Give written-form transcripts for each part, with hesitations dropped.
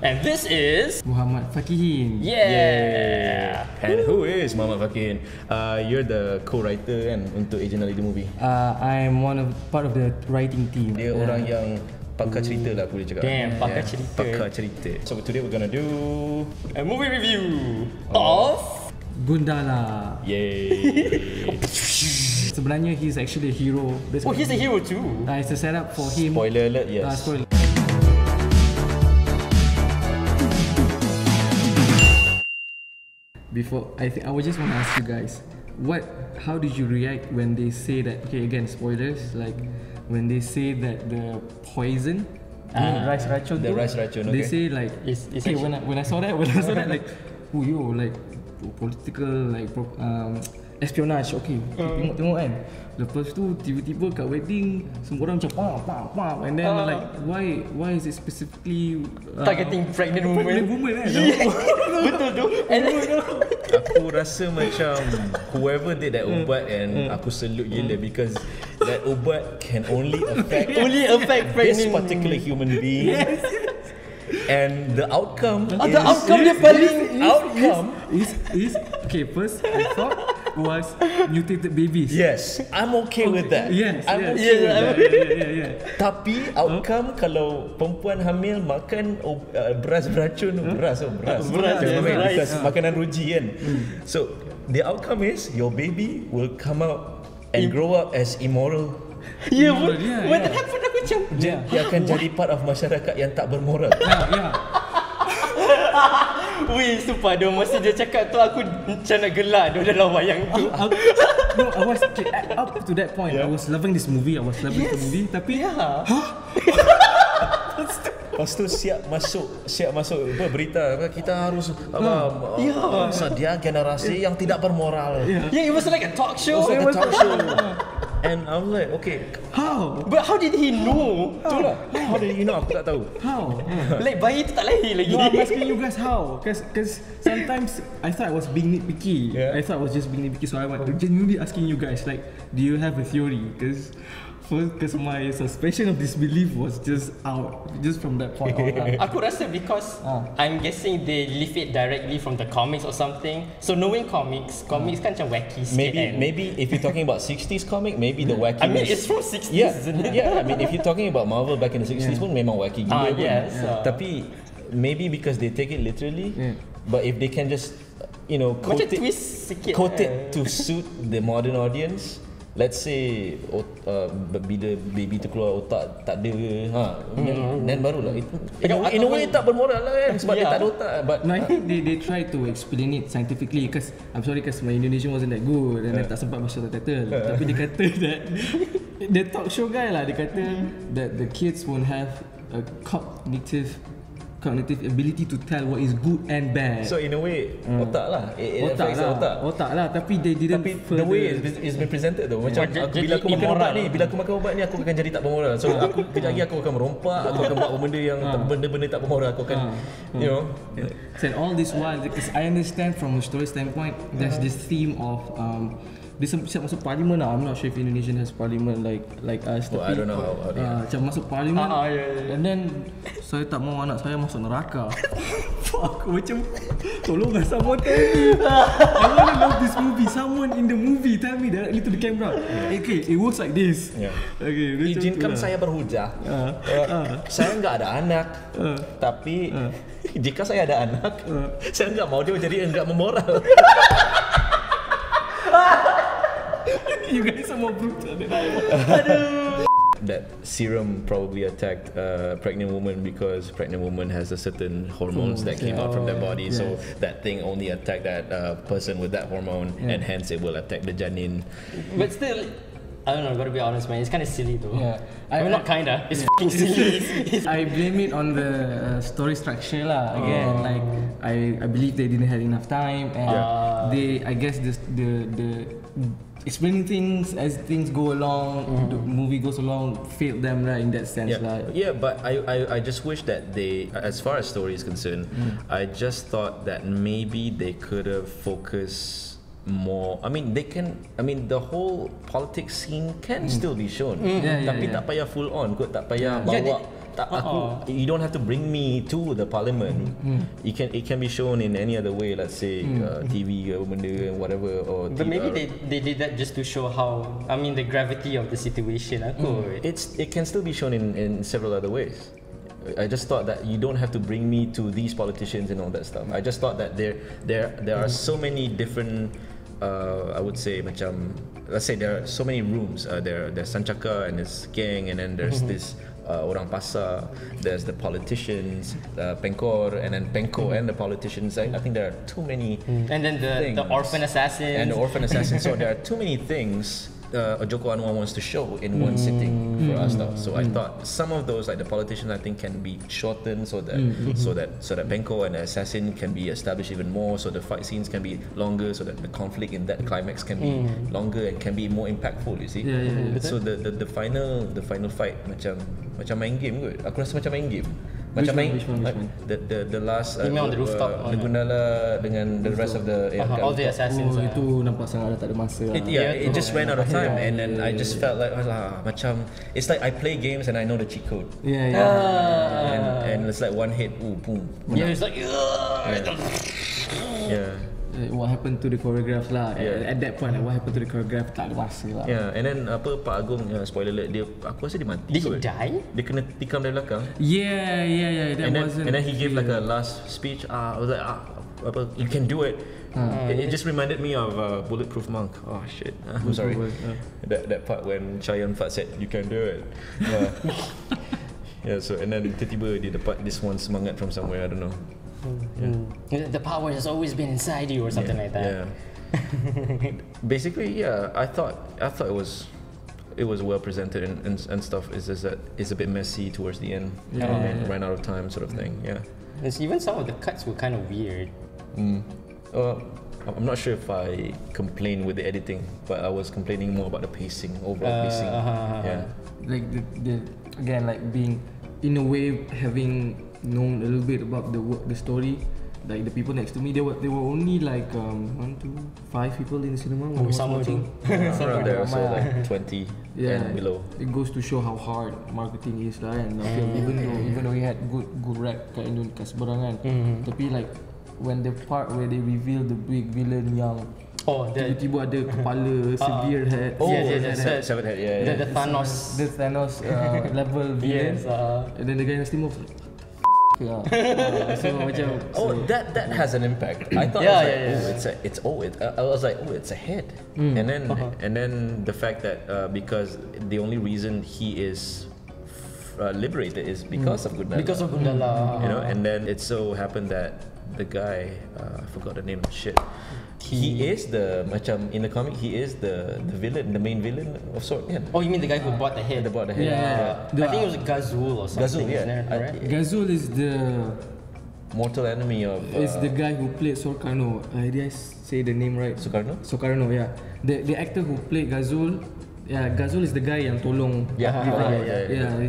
And this is Mr Faqihin. Yeah. And who is Mr Faqihin? You're the co-writer kan untuk Agent the movie. I'm part of the writing team. Dia orang yang pakar cerita lah aku boleh cakap. Damn, pakar cerita. Pakar cerita. So today we're gonna do a movie review of Gundala. Yay. Sebenarnya he's actually a hero. He's a hero too. It's a setup for him. Spoiler alert, yes. Spoiler. Before, I would just want to ask you guys, how did you react when they say that? Okay, again, spoilers. Like when they say that the poison, rice racun. The rice racun. They say like, okay, when I saw that, like, oh yo, like political, like espionage. Okay, tengok kan. Lepas tu tiba-tiba kat wedding semua orang macam pam, and then like why is it specifically targeting pregnant women kan? Betul tu. Aku rasa macam whoever did that ubat, and aku salute gila because that ubat can only affect this particular human being. Yes. And the outcome is okay. First, I thought was mutated babies. Yes, I'm okay with that. Yes, I'm okay with that. Yeah. Tapi outcome kalau perempuan hamil makan beras beracun, beras. Because makanan ruji kan. So the outcome is your baby will come out and grow up as immoral. When that happened aku macam dia akan jadi part of masyarakat yang tak bermoral. Wih, sumpah dia masa dia cakap tu aku macam nak gelak dia dalam wayang tu. No, I was up to that point. I was loving this movie. Tapi Lepas tu siap masuk berita kita harus sedia generasi yang tidak bermoral. Yeah, it was like a talk show. And I was like, okay, how? But how did he know? Itulah. How did you know? Aku tak tahu. How? Like bayi tu tak lahir lagi. No, I'm asking you guys how. Because sometimes I thought I was being nitpicky. I thought I was just being nitpicky. So I was genuinely asking you guys, like, do you have a theory? Because my suspension of disbelief was just out, just from that point on. Aku rasa because I'm guessing they leave it directly from the comics or something. So knowing comics kan macam wacky sikit. Maybe if you're talking about 60s comic, maybe the wacky. I mean it's from 60s, isn't it? Yeah. I mean if you're talking about Marvel back in the 60s pun memang wacky gila. Yes. Tapi maybe because they take it literally, but if they can just quote it to suit the modern audience. Let's say bila baby tu keluar otak tak ada then barulah in a way tak bermoral lah kan sebab dia tak ada otak. But no, I think they try to explain it scientifically because I'm sorry because my Indonesian wasn't that good and then tak sempat baca subtitle. Tapi dia kata that the talk show guy lah, dia kata that the kids won't have a cognitive ability to tell what is good and bad. So in a way otak lah. Otak lah. Tapi they didn't. Tapi the way it's been presented tu macam bila aku makan ubat ni aku akan jadi tak bermoral. So aku kejap lagi aku akan merompak, aku akan buat benda yang benda-benda tak bermoral. Aku akan And all this while, because I understand from a story standpoint, there's this theme of dia siap masuk parlimen lah. I'm not sure if Indonesian has parliament like us. Tapi I don't know how macam masuk parlimen and then saya tak mau anak saya masuk neraka. Fuck, macam tolonglah someone tell me. I wanna love this movie. Someone in the movie tell me directly to the camera. Okay, it works like this. Okay, izinkan saya berhujah. Saya enggak ada anak. Tapi jika saya ada anak, saya enggak mau dia jadi enggak memoral. You guys are more brutal than I am. That serum probably attacked pregnant woman because pregnant woman has a certain hormones that came out from their body. So that thing only attacked that person with that hormone, and hence it will attack the janin. But still, I don't know, gotta be honest, man. It's kind of silly though. I mean, not kinda. It's fucking silly. I blame it on the story structure lah. Again, like I believe they didn't have enough time, and I guess the explaining things as things go along, the movie goes along, failed them in that sense. But I just wish that they, as far as story is concerned, I just thought that maybe they could have focused more. I mean, the whole politics scene can still be shown. Tapi tak payah full on kot, tak payah bawa you don't have to bring me to the parliament. It can be shown in any other way. Let's say TV or whatever. Or but maybe they did that just to show how, I mean, the gravity of the situation. It can still be shown in several other ways. I just thought that you don't have to bring me to these politicians and all that stuff. I just thought that there are so many different, I would say, let's say there are so many rooms. There's Sancaka and his gang, and then there's this orang pasar. There's the politicians, Pengkor, and then Pengko and the politicians. I think there are too many. And then the orphan assassin. And the orphan assassin. So there are too many things Joko Anwar wants to show in one sitting for us now. So I thought some of those, like the politicians, I think can be shortened so that Pengko and the assassin can be established even more, so the fight scenes can be longer, so that the conflict in that climax can be longer and can be more impactful. You see? So the final fight macam main game kot. Aku rasa macam main game. Macam main the last on the rooftop, the Gundala dengan the rest of the all the assassins. Itu nampak sangat tak ada masa. It just ran out of time, and then I just felt like macam it's like I play games and I know the cheat code. And it's like one hit, boom. It's like what happened to the choreograph lah. At that point, what happened to the choreograph tak ada masa lah. And then Pak Agong, spoiler alert, aku rasa dia mati. Did he die? Dia kena tikam dari belakang. And then he gave like a last speech. I was like, you can do it. It just reminded me of Bulletproof Monk. Oh shit, I'm sorry. That part when Chayan Fat said, you can do it. So and then tiba-tiba dia dapat this one semangat from somewhere, I don't know. The power has always been inside you or something like that. Basically, I thought it was well presented and stuff. It's just that it's a bit messy towards the end. Ran out of time, sort of thing. Even some of the cuts were kind of weird. I'm not sure if I complained with the editing, but I was complaining more about the pacing, overall pacing. Like the again, like being in a way having known a little bit about the story, like the people next to me, they were only like 1, 2, 5 people in the cinema when I was watching. Around there, so like 20 and below. It goes to show how hard marketing is lah, and even though we had good rap kat Indonesia seberang kan, tapi like when the part where they reveal the big villain yang tiba-tiba ada kepala, severe head. Severed head. The Thanos. The Thanos level villain. And then the guy next to him was like, that has an impact. I thought I was like, it's a head. And then the fact that because the only reason he is liberated is because of Gundala. You know, and then it so happened that the guy, I forgot the name. Shit. He is in the comic, he is the villain, the main villain of sort. Oh, you mean the guy who bought the head? Yeah. I think it was Gazul or something. Gazul is the mortal enemy of. Is the guy who played Soekarno. Did I say the name right? Soekarno, yeah. The actor who played Gazul. Yeah, Gazul is the guy yang tolong. He's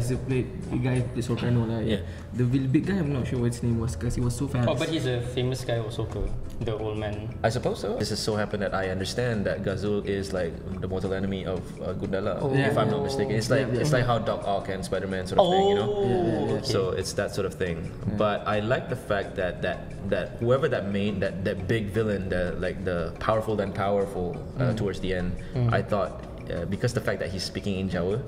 the guy who played Soekarno lah. The big guy, I'm not sure what his name was because he was so famous. But he's a famous guy also, the old man. I suppose so. This is so happened that I understand that Gazul is like the mortal enemy of Gundala, if I'm not mistaken. It's like how Doc Ock and Spider-Man sort of thing, you know. So it's that sort of thing. But I like the fact that whoever that big villain, the powerful than powerful towards the end, I thought. Because the fact that he's speaking in Jawa,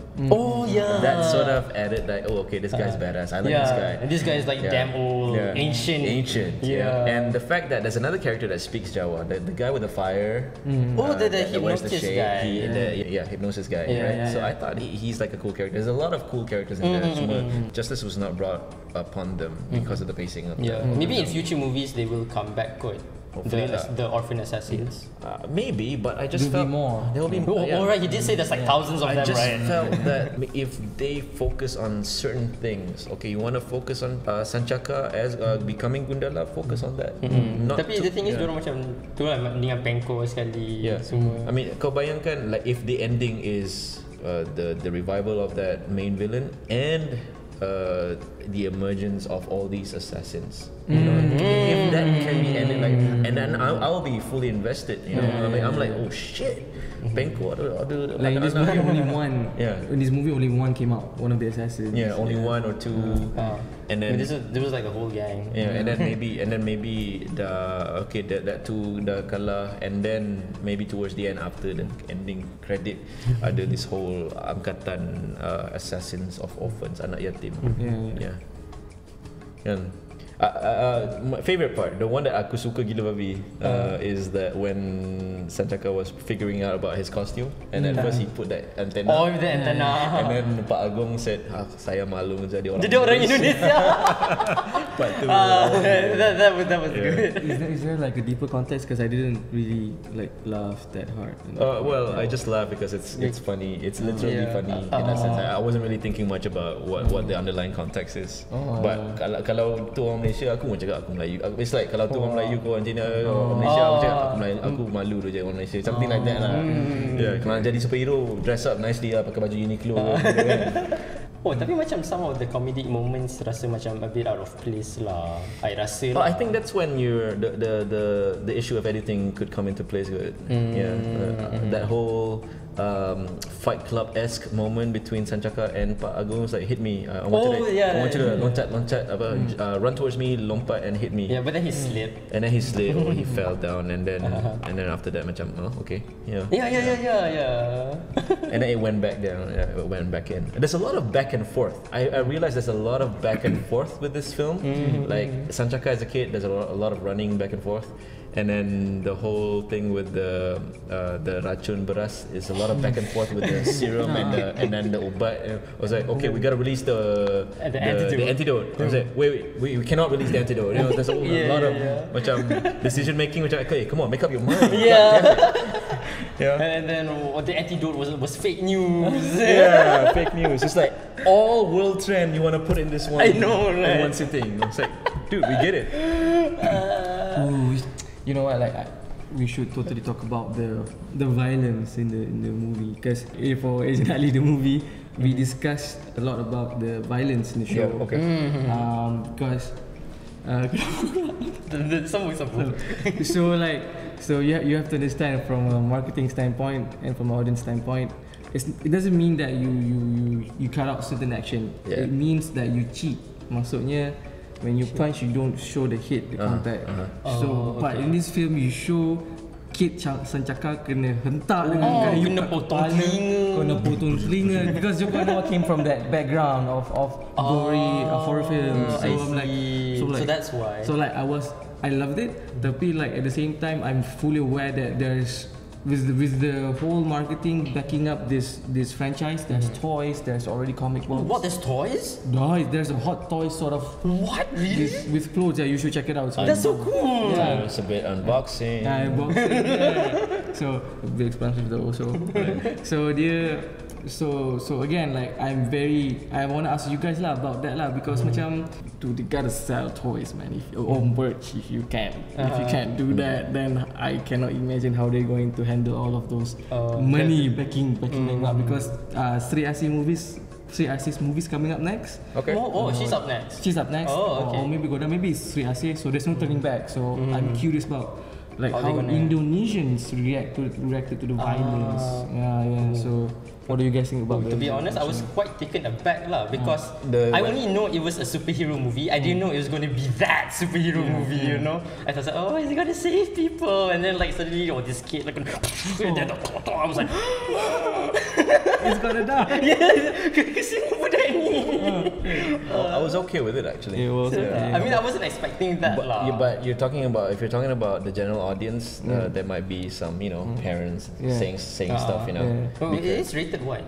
that sort of added like, this guy's badass. I like this guy. And this guy is like damn old, ancient. And the fact that there's another character that speaks Jawa, the guy with the fire. The hypnosis guy. Hypnosis guy. Right? So I thought he's like a cool character. There's a lot of cool characters in there. Justice was not brought upon them because of the pacing of maybe in future movies they will come back quite. The orphan assassins. Maybe, but I just felt there will be more. Alright, you did say there's like thousands of them, right? I just felt that if they focus on certain things, okay, you want to focus on Sancaka as becoming Gundala, focus on that. Tapi the thing is, diorang macam tu lah dengan Pengko sekali semua. I mean, kau bayangkan like if the ending is the revival of that main villain and the emergence of all these assassins. You know, if that can be ended like, and then I'll be fully invested. You know, I mean, I'm like, oh shit, Bangkok ada like in this movie only one. Yeah. In this movie only one came out. One of the assassins. Yeah, only one or two. And then there was like a whole gang. Yeah, and then maybe that two dah kalah, and then maybe towards the end after the ending credit ada this whole angkatan assassins of orphans, anak yatim. Yeah. Kan. My favorite part, the one that aku suka gila babi, is that when Sanchaka was figuring out about his costume, and at first he put that antenna. Oh, the antenna. And then Pak Agong said, saya malu jadi orang. Jadi orang Indonesia. But that was good. Is there like a deeper context? Because I didn't really like laugh that hard. Well, I just laugh because it's funny. It's literally funny in that sense. I wasn't really thinking much about what the underlying context is. But kalau tu orang Malaysia, aku mau cakap aku Melayu. It's like kalau tu orang Melayu, kau orang Cina, orang Malaysia, aku cakap aku Melayu, aku malu tu je orang Malaysia. Something like that lah. Yeah, kalau jadi superhero, dress up nicely lah, pakai baju Uniqlo. Oh, tapi macam some of the comedic moments rasa macam a bit out of place lah. I rasa lah. I think that's when the issue of editing could come into place. Good. Yeah, that whole Fight Club-esque moment between Sanchaka and Pak Agong was like, hit me. I want you to loncat, run towards me, lompat and hit me. Yeah, but then he slipped. And then he slipped or he fell down, and then after that macam, oh, okay. Yeah. And then it went back down. Yeah, it went back in. There's a lot of back and forth. I realize there's a lot of back and forth with this film. Like Sanchaka as a kid, there's a lot of running back and forth. And then the whole thing with the racun beras is a lot of back and forth with the serum and then the ubat. I was like, okay, we gotta release the antidote. I was like, wait, we cannot release the antidote. You know, there's a lot of macam decision making. Which okay, come on, make up your mind. Yeah. And then the antidote was fake news. Yeah, fake news. It's like all world trend you want to put in this one. I know, right? In one sitting. It's like, dude, we get it. You know what? Like, we should totally talk about the violence in the movie. Because for Asian Ali the movie, we discussed a lot about the violence in the show. Yeah, okay. Because so you have to understand from a marketing standpoint and from an audience standpoint. It doesn't mean that you cut out certain action. It means that you cheat. Maksudnya, when you punch, you don't show the hit, the contact. But in this film, you show kid Sanchaka kena hentak dengan kayu, kena potong telinga. Because Joko came from that background of gory horror films. So that's why. So like I loved it. Tapi like at the same time, I'm fully aware that there's with the whole marketing backing up this franchise, there's toys, there's already comic books. What, there's toys? No, there's a hot toy sort of. What, really? With clothes, yeah, you should check it out. That's so cool. Yeah, it's a bit unboxing. So a bit expensive though also. So again, like I want to ask you guys lah about that lah, because macam they gotta sell toys, man. Or merch if you can. If you can't do that, then I cannot imagine how they're going to handle all of those money backing them up, because Sri Asih movies coming up next. Okay. She's up next. She's up next. Oh, okay. Or maybe maybe it's Sri Asih, so there's no turning back. So I'm curious about like how Indonesians reacted to the violence. So what do you guys think about that? To be honest, I was quite taken aback lah, because I only know it was a superhero movie. I didn't know it was going to be that superhero movie, you know. I thought, oh, is he going to save people? And then like suddenly, this kid like, I was like, he's gonna die. Kesian budak ni. I was okay with it actually. It was. I mean, I wasn't expecting that lah. But if you're talking about the general audience, there might be some, parents saying stuff, It's rated what?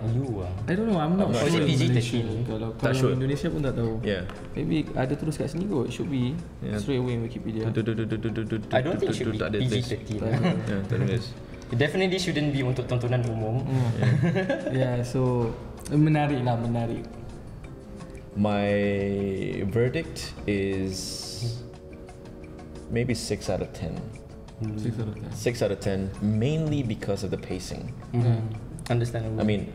I don't know. I'm not sure. Is it PG-13? Kalau Indonesia pun tak tahu. Yeah. Maybe ada terus kat sini kot. It should be straight away in Wikipedia. I don't think it should be PG-13. Yeah, that is. It definitely shouldn't be untuk tontonan umum. So menarik. My verdict is maybe 6 out of 10. 6 out of 10. 6 out of 10, mainly because of the pacing. Understandable. I mean,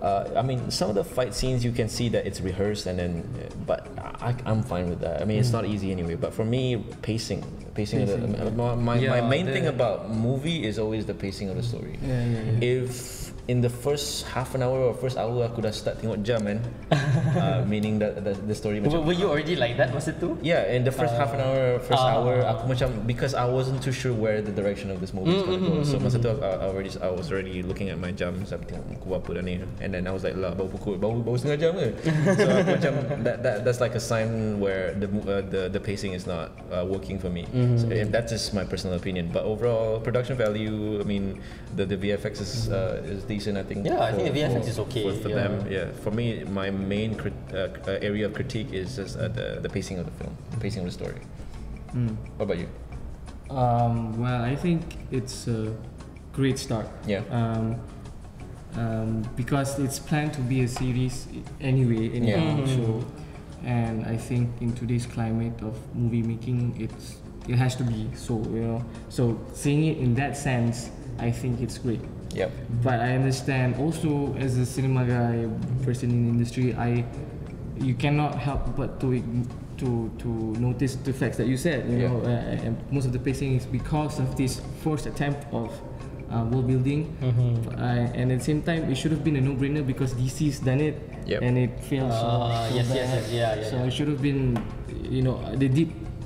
I mean, some of the fight scenes you can see that it's rehearsed, and then, but I'm fine with that. I mean, it's not easy anyway. But for me, pacing. My main thing about movie is always the pacing of the story. If in the first half an hour or first hour aku dah start tengok jam kan, meaning that the story macam, were you already like that masa tu? Yeah, in the first half an hour, first hour aku macam, because I wasn't too sure where the direction of this movie is going to go. So masa tu I was already looking at my jam, so aku tengok pukul berapa dah ni, and then I was like, lah baru setengah jam ke. So aku macam that's like a sign where the pacing is not working for me. So, and that's just my personal opinion, but overall production value, I mean, the VFX is decent, I think. Yeah, I think the VFX is okay for them. Yeah, for me, my main area of critique is just the pacing of the film, the pacing of the story. What about you? Well, I think it's a great start. Yeah. Because it's planned to be a series anyway. So, and I think in today's climate of movie making, it has to be so. So seeing it in that sense, I think it's great. Yep. But I understand also, as a cinema guy, person in the industry, you cannot help but to notice the facts that you said. You know, and most of the pacing is because of this forced attempt of world building, and at the same time, it should have been a no-brainer because DC's done it, and it failed. So it should have been,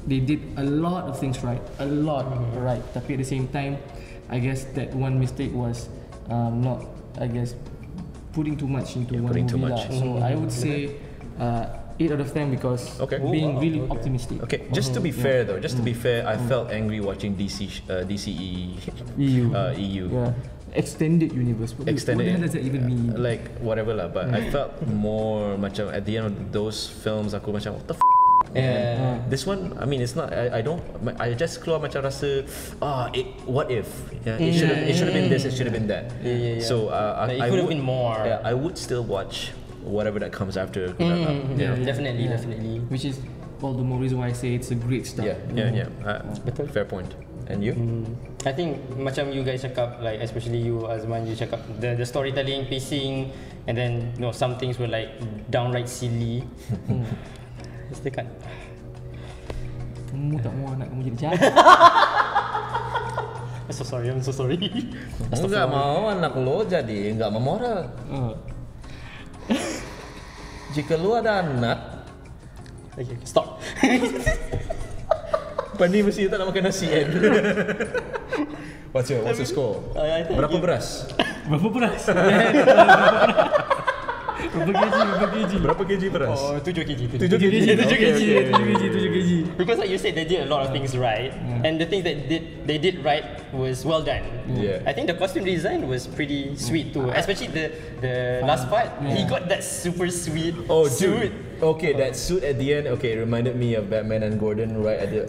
they did a lot of things right, right. But at the same time, I guess that one mistake was not, putting too much into one movie. So I would say 8 out of 10 because being really optimistic. Okay, just to be fair though, I felt angry watching EU. Yeah. Extended universe. What the hell does that even mean? Like whatever lah, but I felt more macam at the end of those films aku macam what the this one, I mean, it's not. I just keluar macam rasa, what if? It should have been this. It should have been that. So it could have been more. Yeah, I would still watch whatever that comes after. Definitely. Which is all the more reason why I say it's a great start. Fair point. And you? I think macam you guys cakap, like especially you Azman, you cakap the storytelling, pacing, and then some things were like downright silly. Istikan. Kamu tak mau anak kamu jadi jahat. I'm so sorry. Enggak mau anak lo jadi enggak memoral. Jika lu ada anak, okay, stop. Pani mesti tak nak makan nasi kan. What's your score? Berapa beras? Berapa kg beras? 7 kg. 7 kg. Because like you said, they did a lot of things right, and the things that they did right was well done. I think the costume design was pretty sweet too, especially the last part. He got that super sweet suit. Okay, that suit at the end. Okay, it reminded me of Batman and Gordon right at the.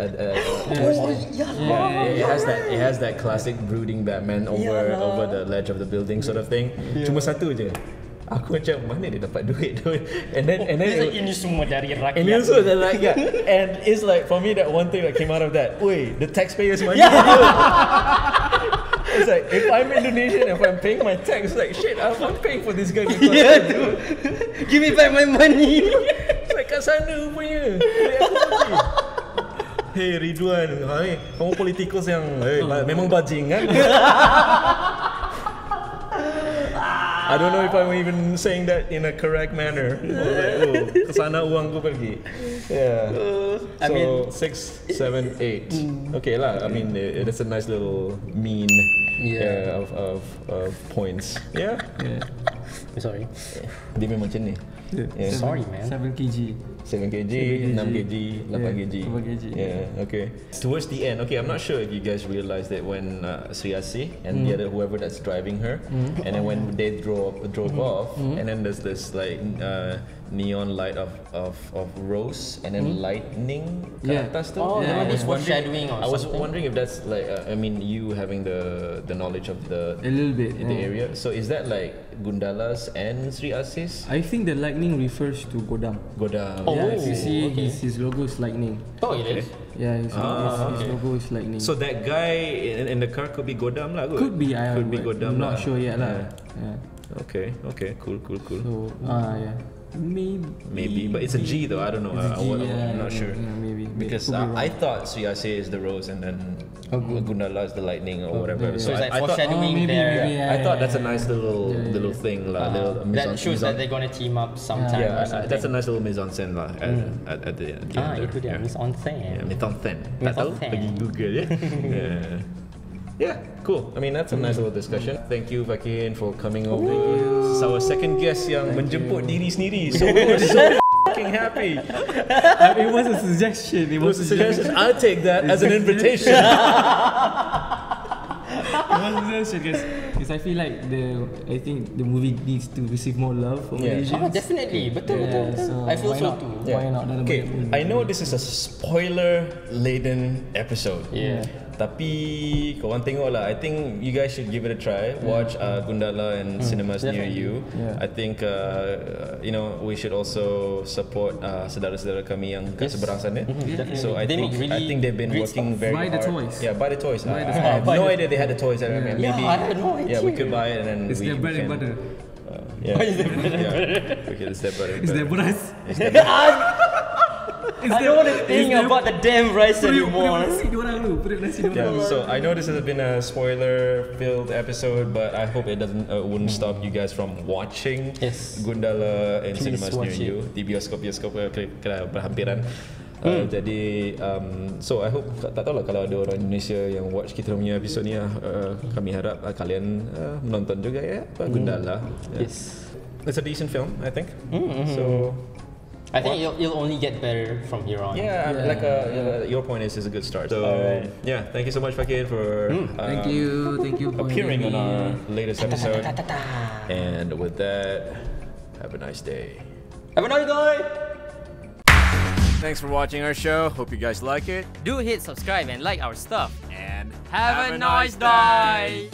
It has that classic brooding Batman over the ledge of the building sort of thing. Cuma satu je. Aku macam mana dia dapat duit tu? And then ini semua dari rakyat. And also the rakyat. And it's like for me that one thing that came out of that. Wait, the taxpayers' money. It's like if I'm Indonesian, if I'm paying my tax, like shit, I'm paying for this guy. Dude. Give me back my money. It's like kat sana punya. Hey Ridwan, kamu politikus yang memang bajing kan? I don't know if I'm even saying that in a correct manner. Kesana uang ku pergi. Yeah. I mean, 6, 7, 8. Okay lah. I mean, it's a nice little mean of points. Yeah. I'm sorry. Dia memang macam ni. Sorry man. 7 kg. 7 kg, 6 kg, 8 kg. Yeah, okay. Towards the end, okay, I'm not sure if you guys realized that when Sri Asih and the other whoever that's driving her, and then when they drove off, and then there's this like neon light of rose and then lightning kat atas tu. It's foreshadowing or something. I was wondering if that's like I mean you having the knowledge of the a little bit in the area. So is that like Gundala's and Sri Asih's? I think the lightning refers to Godam. If you see his logo is lightning. Oh, it is? Yeah, his logo is lightning. So that guy in the car could be Godam lah. Could be Godam. I'm not sure yet lah. Okay, cool. So yeah, Maybe, but it's a G though. I don't know. I'm not sure. Yeah, maybe. Because I thought Suyase is the rose and then Gundala is the lightning or whatever. So it's like I thought, foreshadowing there. I thought that's a nice little thing, that shows that they're gonna team up sometime. Yeah, or something. that's a nice little mise en scène lah at the end. Itu dia mise en scène. Mise en scène. Mise en Tak tahu? scène. Pergi Google ya. Yeah, cool. I mean, that's a nice little discussion. Thank you, Faqihin, for coming over. It's our second guest yang menjemput diri sendiri. So we're so fucking happy. It was a suggestion. It was a suggestion. I'll take that as an invitation. Because I feel like I think the movie needs to receive more love from Malaysians. Oh, definitely. Betul. So I feel so too. Why not? Okay, I know this is a spoiler-laden episode. Yeah. Tapi korang tengok lah. I think you guys should give it a try. Watch Gundala in cinemas near you. I think we should also support saudara-saudara kami yang kat seberang sana. So I think they've been working very hard. Buy the toys. Yeah, buy the toys. I have no idea they had the toys. Maybe I had no idea. yeah, we could buy it and then It's their bread and butter. Yeah. It's their bread and butter. Okay, it's their bread and It's their butter. beras. I don't want to think about the damn rice anymore. Yeah, so I know this has been a spoiler-filled episode, but I hope it wouldn't stop you guys from watching Gundala in cinemas near you di bioskop-bioskop berhampiran. Jadi so I hope, tak tahu lah kalau ada orang Indonesia yang watch kita punya episod ni kami harap kalian menonton juga ya Gundala. Yes, it's a decent film, I think. So I think you'll only get better from here on. Like your point is a good start. So yeah, thank you so much, Pakar, for thank you for appearing on our latest episode. And with that, have a nice day. Have a nice day. Thanks for watching our show. Hope you guys like it. Do hit subscribe and like our stuff. And Have a nice day.